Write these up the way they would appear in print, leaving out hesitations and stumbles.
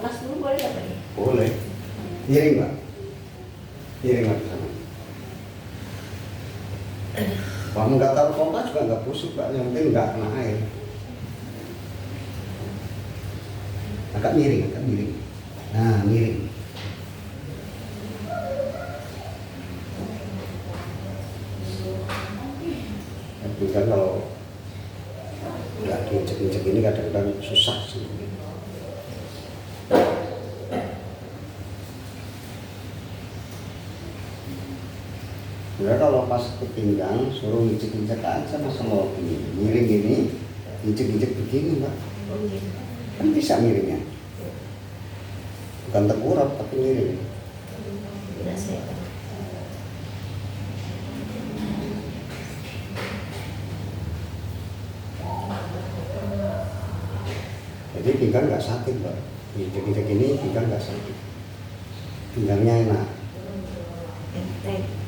kulkas dulu boleh nggak Pak? Boleh. Piring Pak. Piring Pak sana. Kamu nggak taruh pompa juga nggak busuk Pak, yang penting nggak kena air. Agak miring, agak miring. Nah, miring. Tapi kan kalau nggak diinjek-injek ini kadang-kadang susah sih. Ya kalau pas ke pinggang suruh injek-injek aja, masa mau miring gini, injek-injek begini Mbak. Oh gitu. Kan bisa miringnya. Bukan tengkurap tapi miring. Tidak saya. Jadi pinggang nggak sakit Mbak. Injek-injek ini pinggang nggak sakit. Pinggangnya enak. Enteng.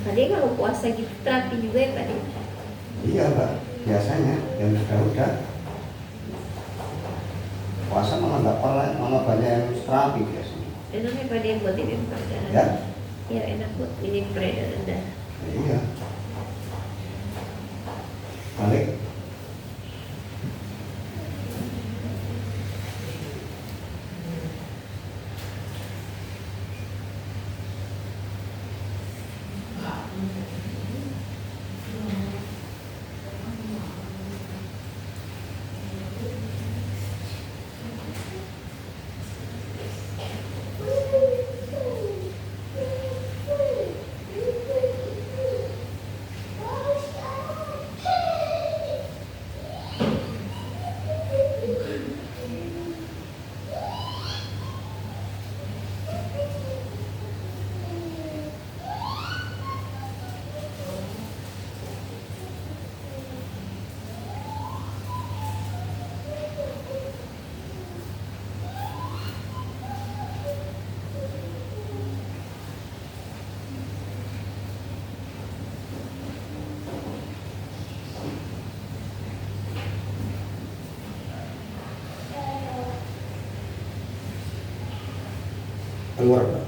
Tadi kalau puasa gitu terapi juga ya Pak? Iya Mbak, biasanya yang udah puasa malah nggak pernah, malah banyak yang terapi biasanya. Enak ya Pak dia buat ini peredaran. Ya? Ya enak buat ini peredaran darah. Iya. Balik. Keluar Mbak.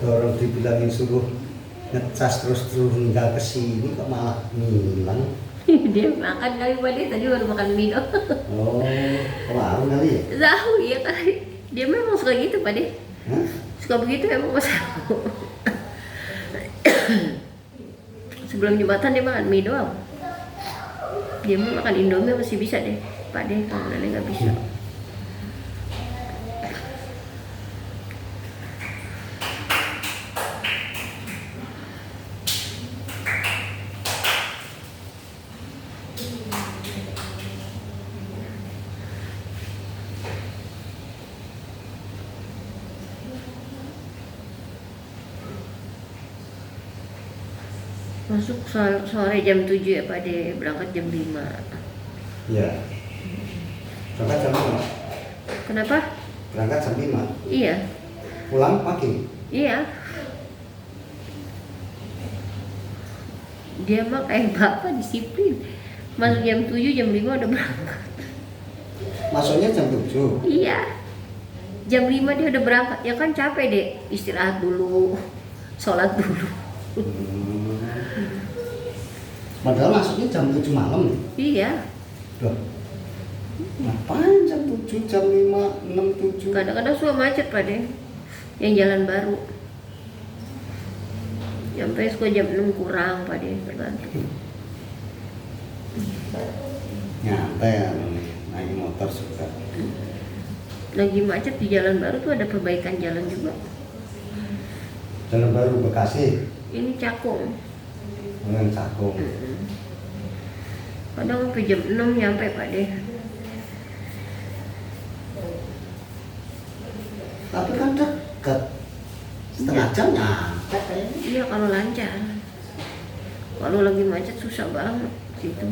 Orang dibilangin suruh ngecas terus nggak kesini kok malah ngilang. Dia makan kali Pak dia tadi baru makan mie dong. Oh, pengaruh kali ya? Tahu ya kali. Dia memang suka gitu Pak dia. Hah? Suka begitu emang Mas. Sebelum Jumatan dia makan mie doang. Dia mau makan Indomie masih bisa deh. Pak deh kalau Nenek nggak bisa. Masuk sore jam 7 ya Pak deh, berangkat jam 5. Iya. Berangkat jam 5. Kenapa? Berangkat jam 5. Iya. Pulang pagi. Iya. Dia mah kayak bapak disiplin. Masuk jam 7, jam 5 udah berangkat. Masuknya jam 7. Iya. Jam 5 dia udah berangkat. Ya kan capek deh, istirahat dulu, sholat dulu. Padahal masuknya jam 7 malam nih. Iya. Loh. Ngapain jam 7, jam 5, 6, 7? Kadang-kadang suka macet Pak deh. Yang jalan baru. Sampai suka jam 6 kurang Pak deh, tergantung. Nyantai ya, naik motor suka. Lagi macet di jalan baru tuh ada perbaikan jalan juga. Jalan Baru Bekasi, Ini Cakung. dengan Cakung. Kadang sampai jam 6 nyampe Pak deh. Tapi kan dekat, setengah jam nyampe kayaknya. Iya kalau lancar. Kalau lagi macet susah banget situ.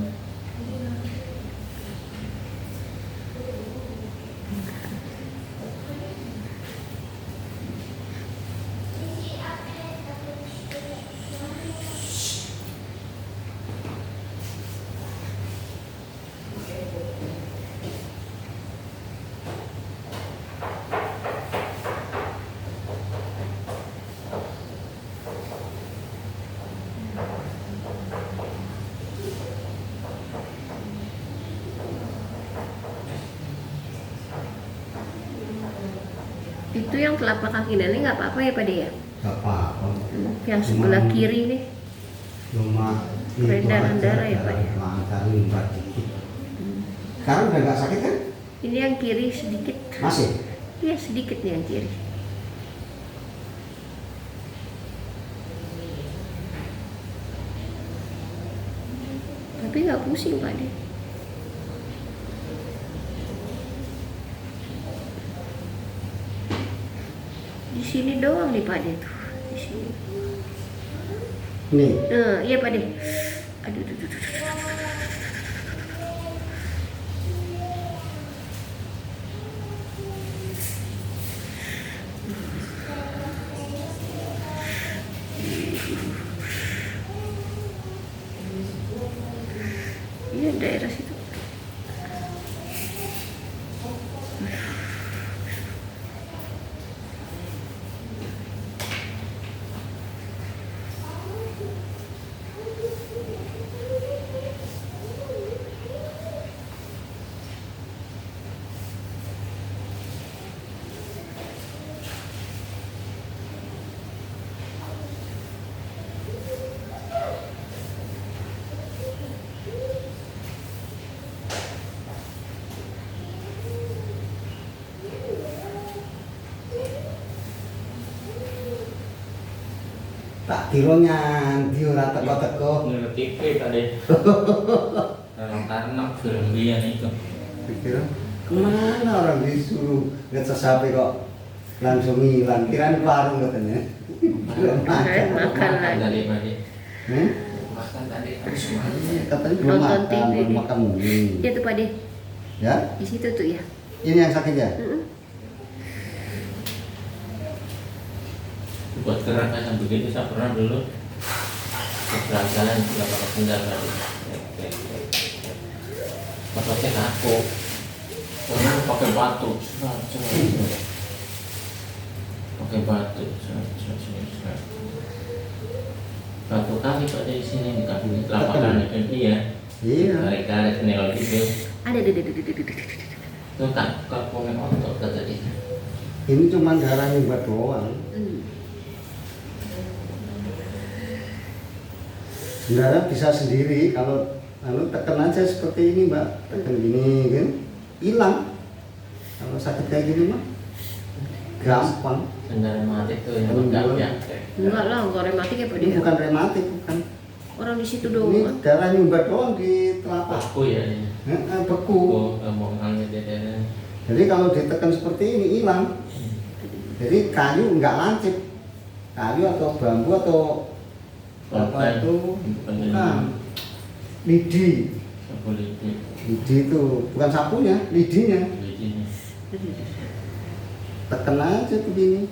Itu yang telapak kaki nenek nggak apa-apa ya Pak deh ya? Gak apa-apa. Yang sebelah kiri nih. Cuma Peredaran darah ya, Pak, ya? Lancar limbat dikit. Sekarang udah gak sakit kan? Ini yang kiri sedikit. Masih? Iya sedikit nih yang kiri. Tapi nggak pusing Pak deh. Di sini doang nih Pak deh tuh. Di sini. Nih. Iya Pak deh. Aduh, aduh, aduh, aduh. Iya daerah situ. Tak kira nyanti ora teko-teko. Ngerti tadi. Karena film dia itu. Pikir kemana orang disuruh ngecas HP kok langsung hilang. Kirain warung katanya. Makan lagi. Tadi tadi. Hmm? Makan tadi harus semuanya. Katanya belum Nonton makan, TV belum nih. makan mie. Iya tuh Pak deh. Ya? Di situ tuh ya. Ini yang sakit ya? Buat gerak macam begitu saya pernah dulu jalan tidak pakai sendal tadi. Pakai kaku. Pernah pakai batu. Pakai batu. Batu kali Pak di sini di kaki lapangan itu ya. Iya. Tarik-tarik nengok gitu. Ada. Itu kan komponen otot kata dia. Ini cuma darah nyumbat doang. Darah bisa sendiri kalau tekan aja seperti ini Mbak, tekan gini kan hilang. Kalau sakit kayak gini mah gampang. Sendal mati tuh yang enggak ya. Enggak lah, enggak rematik ya Pak Ini deh. bukan rematik, bukan. Orang di situ Ini doang. darah nyumbat doang di telapak. Aku ya ini. Beku. Oh, omongannya dia. Jadi kalau ditekan seperti ini hilang. Jadi kayu nggak lancip. Kayu atau bambu atau apa itu bukan. Lidi. Sapu lidi. Lidi itu bukan sapunya, lidinya. Lidinya. Tekan aja begini,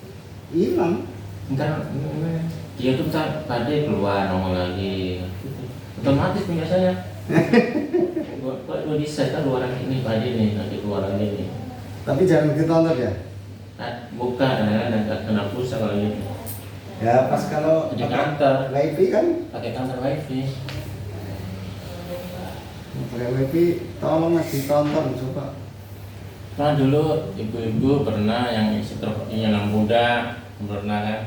hilang. Ntar dia tuh ntar pada keluar ngomong lagi. Otomatis biasanya. Gua bisa kan luaran ini pada nih, nanti luaran ini. Tapi jangan ditonton ya. Buka dan nggak kena pulsa kalau gitu. Ya pas kalau Di kantor. wifi kan, Pakai kantor wifi. pakai wifi tolong mas ditonton coba. Nah dulu ibu-ibu pernah yang stroke yang muda pernah kan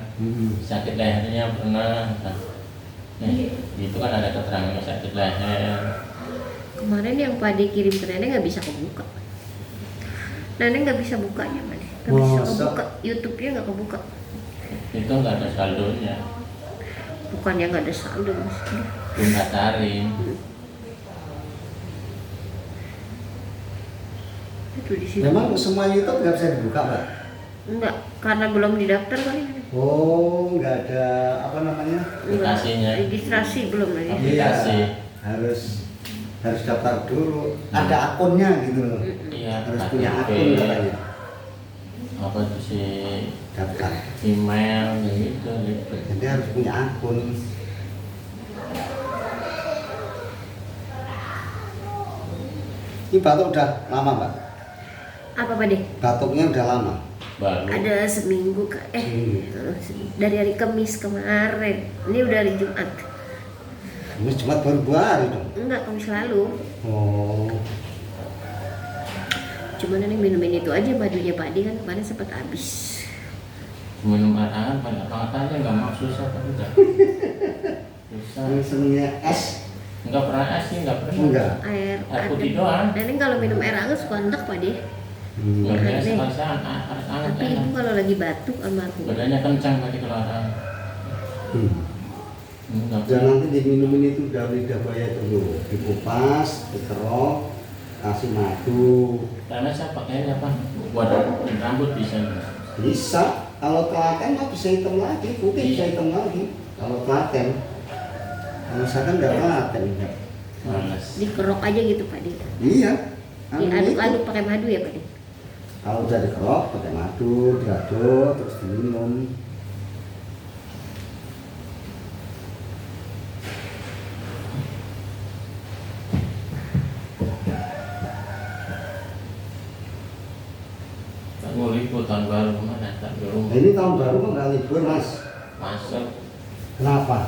sakit lehernya pernah. Nah, itu kan ada keterangan sakit leher. Kemarin yang Pade kirim ke Nenek nggak bisa kebuka. Nenek nggak bisa bukanya, Pade. Nggak bisa Masa? kebuka. YouTube-nya nggak kebuka. Itu nggak ada saldonya. Bukannya nggak ada saldo, Mas. Belum daftarin. Itu di situ. Memang semua YouTube nggak bisa dibuka, Pak? Enggak, karena belum didaftar kali. Oh, nggak ada apa namanya? Enggak. Aplikasinya. Registrasi belum lagi. Aplikasi. Iya, harus daftar dulu. Ada akunnya gitu loh. Iya, Harus KTP, punya akun katanya. apa itu sih, Daftar. email gitu. Jadi harus punya akun. Ini batuk udah lama, Pak? Apa Pade? Batuknya udah lama. Baru. Ada seminggu dari hari Kamis kemarin. Ini udah hari Jumat. Ini cuma baru 2 hari dong. Enggak, Kamis lalu. Oh, Cuma Nenek minumin itu aja madunya Pade kan kemarin sempat habis. Minum air hangat banyak banget aja, nggak mau susah kan udah. Susah. yang senengnya es. Nggak pernah es sih, nggak pernah. Enggak. Air Air putih doang. Nenek kalau minum air hangat suka entek Pade. Nggak Aneh. biasa harus hangat Tapi ibu kalau lagi batuk almarhum. badannya kencang tadi kalau orang. Nggak Dan nanti diminumin itu daun lidah buaya dulu, dikupas, dikerok, kasih madu. Karena saya pakainya apa? Buat rambut bisa. Bisa. Kalau telaten mah bisa hitam lagi, putih bisa hitam lagi. Kalau telaten, kalau misalkan nggak telaten, enggak. Males. Dikerok aja gitu Pade. Iya. Anu Diaduk-aduk itu. pakai madu ya Pade. Kalau udah dikerok pakai madu, diaduk, terus diminum. Tak mau libur tahun baru kemana? Tak di Nah, rumah. ini tahun baru mah nggak libur, Mas. Masuk, Kenapa?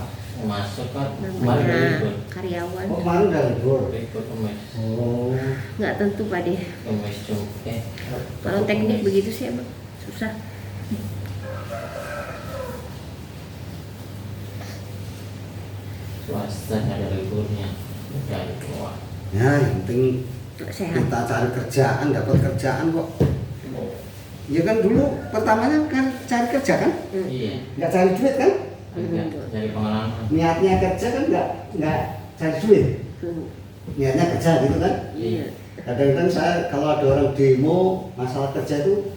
masuk kan. Kemarin udah Namanya libur. karyawan. Oh, kemarin udah libur. Libur kemes, Oh, Nggak tentu Pade. kemes cukai. Kalau teknik begitu sih emang susah. Swasta ada liburnya. Dari keluar. ya yang penting Sehat. kita cari kerjaan, dapat kerjaan kok. Ya kan dulu pertamanya kan cari kerja kan, Iya. nggak cari duit kan? Agak dari pengalaman. Niatnya kerja kan nggak cari duit, niatnya kerja gitu kan? Iya. Kadang-kadang saya kalau ada orang demo masalah kerja itu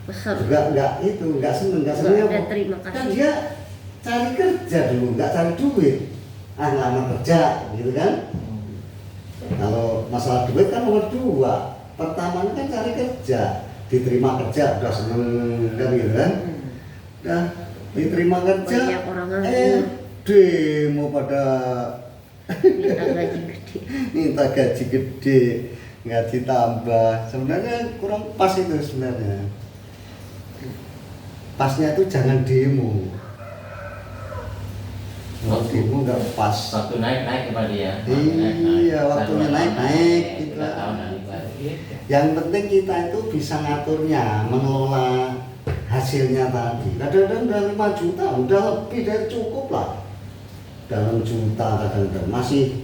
Besar. nggak seneng Nggak ada apa? terima Kan kasih. dia cari kerja dulu, nggak cari duit. Ah, ngelamar kerja gitu kan? Kalau masalah duit kan nomor 2. Pertamanya kan cari kerja, diterima kerja udah seneng kan gitu kan? Udah diterima kerja, Banyak orang nganggur. demo pada Minta gaji gede. minta gaji gede, nggak ditambah. Sebenarnya kurang pas itu sebenarnya. Pasnya itu jangan demo. Kalau demo nggak pas. Waktu naik kepada dia. Iya, waktunya naik gitu. Kita tahu naik lagi. Yang penting kita itu bisa ngaturnya, mengelola hasilnya tadi. Kadang-kadang udah 5 juta, udah lebih dari cukup lah. Dalam juta kadang-kadang masih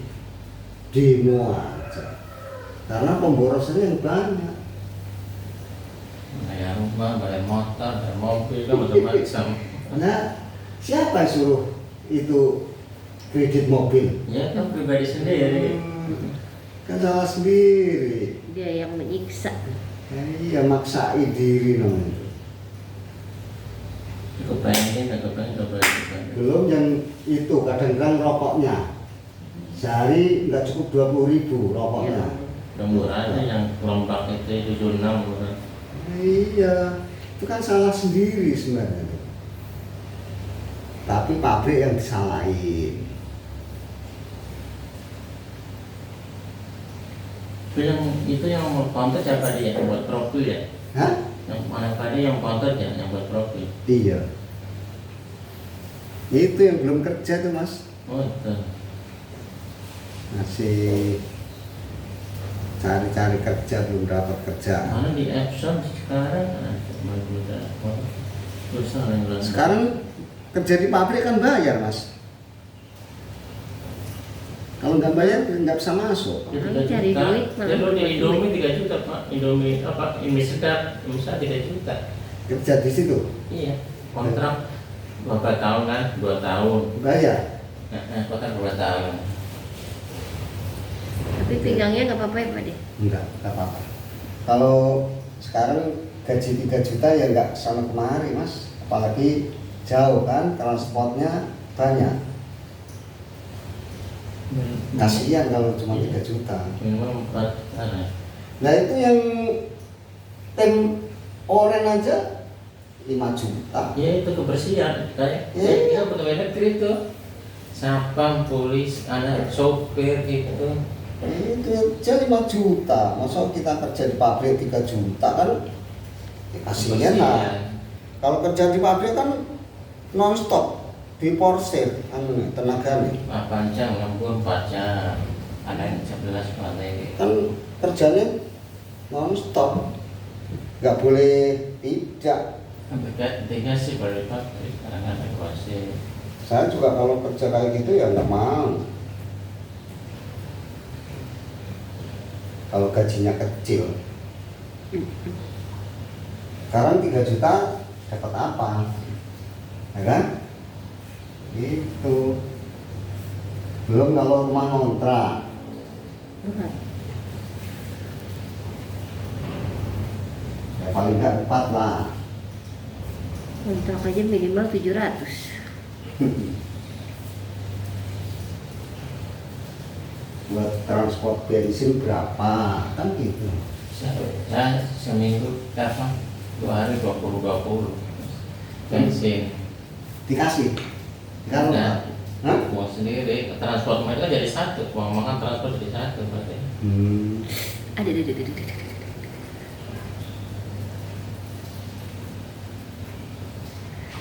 demo aja. Karena pemborosannya yang banyak. Bayar rumah, bayar motor, bayar mobil, kan macam-macam. Nah, siapa yang suruh itu kredit mobil? Ya kan pribadi sendiri. Kan salah sendiri. Dia yang menyiksa. Iya, maksain diri namanya. Kepengen. Belum yang itu kadang-kadang rokoknya sehari nggak cukup 20.000 rokoknya. Udah murahnya yang kelompok itu 76 murah. Iya, itu kan salah sendiri sebenarnya. Tapi pabrik yang disalahin. Itu yang mau konter siapa dia yang buat profil ya? Hah? Yang mana tadi yang konter ya yang buat profil? Iya. Itu yang belum kerja tuh Mas. Oh itu. Masih cari-cari kerja, belum dapat kerja. Mana di Epson sekarang? Baru dapat. Susah yang bilang. Sekarang kerja di pabrik kan bayar Mas. Kalau Kalau nggak bayar nggak bisa masuk. Ya, Orang cari duit, Ya malah kalau dia dapat Indomie duit. 3 juta Pak, Indomie apa, Indomie sedap, bisa 3 juta. Kerja di situ, Iya, kontrak berapa tahun kan? 2 tahun. bayar. Kontrak 2 tahun. Tapi pinggangnya nggak apa-apa ya Pak De? Enggak apa-apa. Kalau sekarang gaji 3 juta ya nggak sama kemari mas. Apalagi jauh kan, transportnya banyak. Kasihan kalau cuma 3 juta. Minimum 4 tahun. Nah itu yang tim oren aja 5 juta. Ya itu kebersihan, kayak Iya. kita pegawai negeri itu, sapam, polis, anak sopir itu. Itu aja 5 juta. Masa kita kerja di pabrik 3 juta kan? Ya, kasihan lah. Kalau kerja di pabrik kan non stop diporsir tenaganya. 8 jam, lembur 4 jam, ada yang 11 balik. Kan kerjanya non stop, nggak boleh tidak. Tiga sih balik pabrik, kadang-kadang kuasi. Saya juga kalau kerja kayak gitu ya nggak mau. Kalau gajinya kecil, sekarang 3 juta dapat apa? Ya kan? Itu belum kalau rumah kontrak. Ya, paling nggak 4 lah. Kontrak aja minimal 700. Buat transport bensin berapa? Kan gitu. Saya seminggu apa? 2 hari 20 bensin. Dikasih? Kan? Nah, Hah? uang sendiri, transport mereka jadi satu, uang makan transport jadi satu berarti. Ada.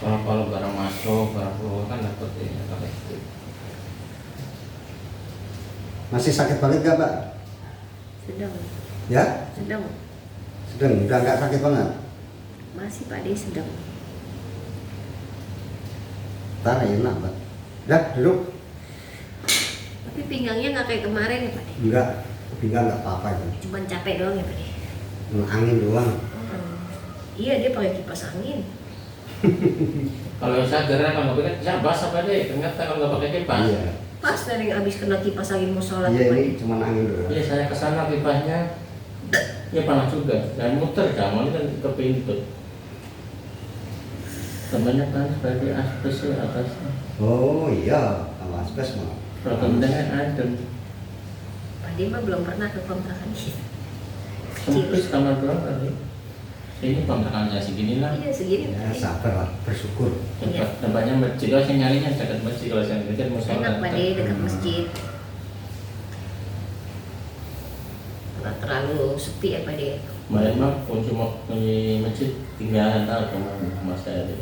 Kalau barang masuk, barang keluar kan dapat ini pakai itu. Masih sakit balik nggak, Pak? Sedang. Ya? Sedang. Sedang, udah nggak sakit banget? Masih Pak De sedang. Ntar enak, Pak. Dah, duduk. Tapi pinggangnya nggak kayak kemarin ya Pak De? Enggak, pinggang nggak apa-apa itu. Cuman capek doang ya Pak De? Angin doang. Iya dia pakai kipas angin. Kalau saya gerak kalau nggak pakai, saya basah apa deh? Ternyata kalau nggak pakai kipas. Iya. Pas dari abis kena kipas angin mau sholat Iya, Pak ini De. cuma angin doang. Iya saya kesana kipasnya, ya panas juga. Dan muter kamu ini kan ke pintu. Temannya panas berarti aspes ya atasnya. Oh iya, kalau asbes mah. Kalau kemudian adem. Pak De mah belum pernah ke kontrakan dia. Sempit kamar berapa kali? Ini kontrakannya segini lah. Iya segini Ya, Pak De. sabar lah, bersyukur. Iya. Tempatnya masjid, kalau saya nyarinya dekat masjid, kalau saya dekat musola. Enak Pak De dekat masjid. Nggak terlalu sepi ya Pak De. Kemarin mah kunci masjid tinggalan tahu sama saya deh.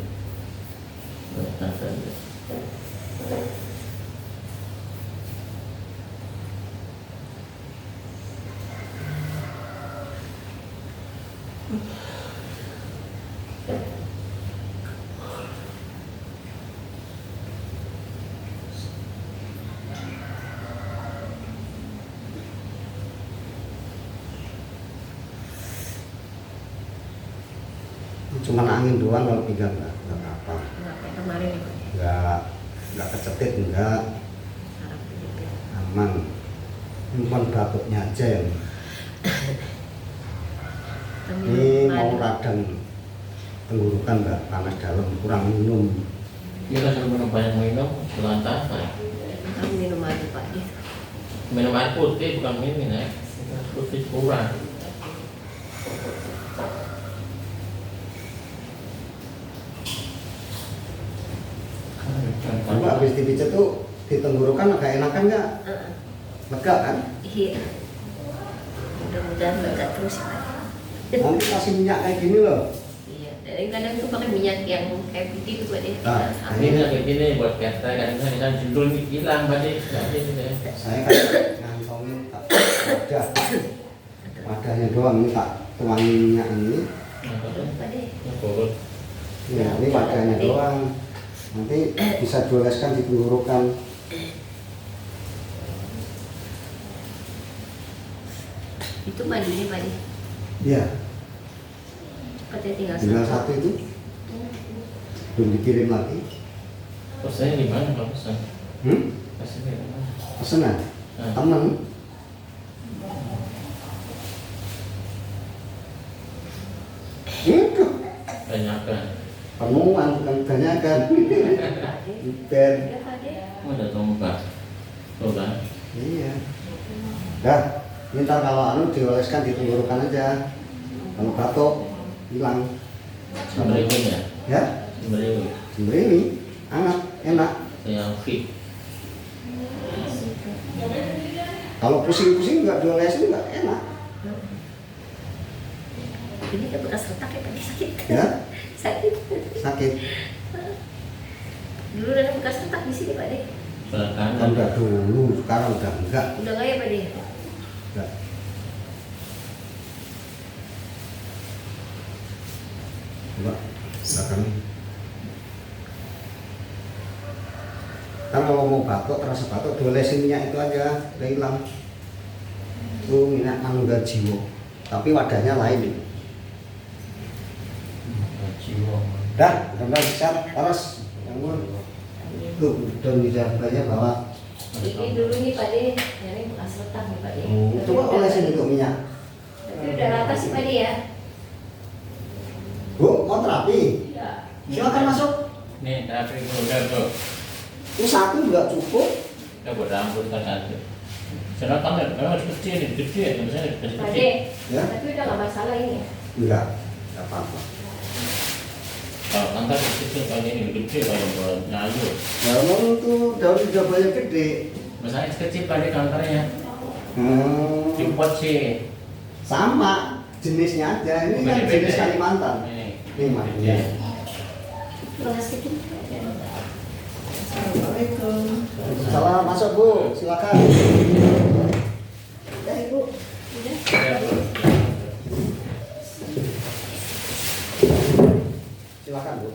Cuman angin doang kalau pinggang nggak apa-apa. Nggak kayak kemarin ya Pak De. Nggak kecetit, enggak. Sarap kejepit. Aman. Cuma batuknya aja yang ini mau radang tenggorokan nggak, panas dalam, kurang minum. Kita suruh minum banyak minum, selantas Kamu minum air Pak De. minum air putih bukan minum ya, putih kurang. Kamu habis dipijat tuh di tenggorokan agak enakan nggak? Lega kan? Iya. Mudah-mudahan lega terus ya Pak De. Nanti kasih minyak kayak gini loh. Iya. Dan kadang tuh pakai minyak yang kayak putih tuh Pak De. Nah, Ini kayak gini buat kita kadang-kadang kita judul hilang tadi. Saya kan ngantongin tak wadah, wadahnya doang, ini tak tuangin minyak ini. Pak De. Ya, ini wadahnya doang. Nanti bisa dioleskan di tenggorokan. Itu mandinya Pak De. Iya. Katanya tinggal Tinggal satu itu belum dikirim lagi. Pesannya di mana Pak pesan? Pesannya di mana? Pesanan Nah. teman. Itu Tanyakan. penuhan bukan kebanyakan. Ben. Ya Pak De. Oh, ada tombak. Tuh kan? Iya. Dah, minta kalau anu dioleskan di tenggorokan aja. Kalau batuk hilang. Semberingin ya? Ya, Semberingin. sebenarnya ini hangat, enak. Yang fit. Kalau pusing-pusing nggak diolesin nggak enak. Ini kan bekas retak ya Pak De, sakit. Ya, Sakit. sakit. Dulu ada bekas retak di sini Pak De. Sebelah Kan kanan. udah dulu, sekarang udah enggak. Udah nggak ya Pak De? Enggak. Coba, silakan. Kan kalau mau batuk, terasa batuk, diolesin minyak itu aja, udah hilang. Itu minyak manunggal jiwo, tapi wadahnya lain. Jiwa. Dah, udah siap, terus. Tuh, dan dijabanya bawa. Ini dulu nih Pak De, ini bekas retak nih Pak De. Oh, coba olesin itu minyak. Tapi udah rata sih Pak De ya. Bu, mau terapi? Iya. Silakan masuk. Nih, tapi udah tuh. Itu satu nggak cukup. Ya buat rambut kan ada. Silakan ya, memang harus kecil nih, gede. Misalnya kecil. Pak De, Ya? tapi udah nggak masalah ini ya. Enggak apa-apa. Kalau kantor kecil kayak ini gede kalau buat nyayu. Ya memang itu daun jabanya gede. Misalnya kecil pada kantornya. Hmm, Cepet sih. sama jenisnya aja. Ini kan Beda-beda jenis ya? Kalimantan. Ini mah. Iya. Plastik ini. Assalamualaikum. Salam, masuk Bu, silakan. Ya Ibu. Udah. Iya, Bu. Silakan Bu.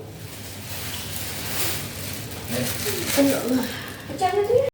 Nih. Enggak lah. Pecah tuh ya.